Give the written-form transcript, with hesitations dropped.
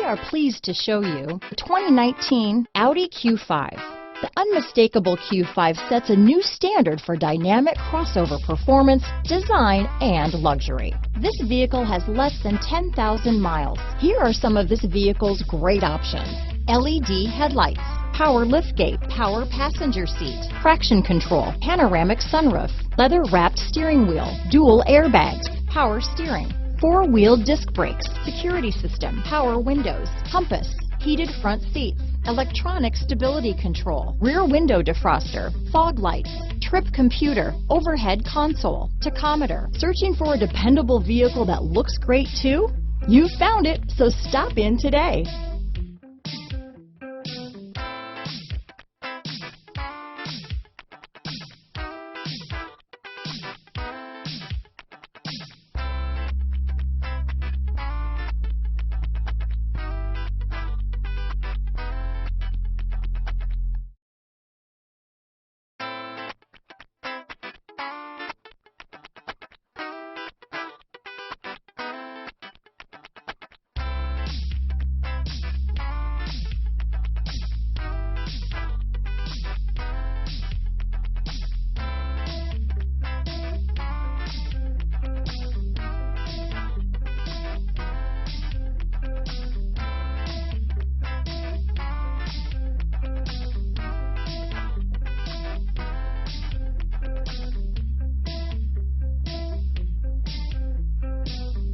are pleased to show you the 2019 Audi Q5. The unmistakable Q5 sets a new standard for dynamic crossover performance, design, and luxury. This vehicle has less than 10,000 miles. Here are some of this vehicle's great options: LED headlights, power liftgate, power passenger seat, traction control, panoramic sunroof, leather-wrapped steering wheel, dual airbags, power steering, four-wheel disc brakes, security system, power windows, compass, heated front seats, electronic stability control, rear window defroster, fog lights, trip computer, overhead console, tachometer. Searching for a dependable vehicle that looks great too? You found it, so stop in today.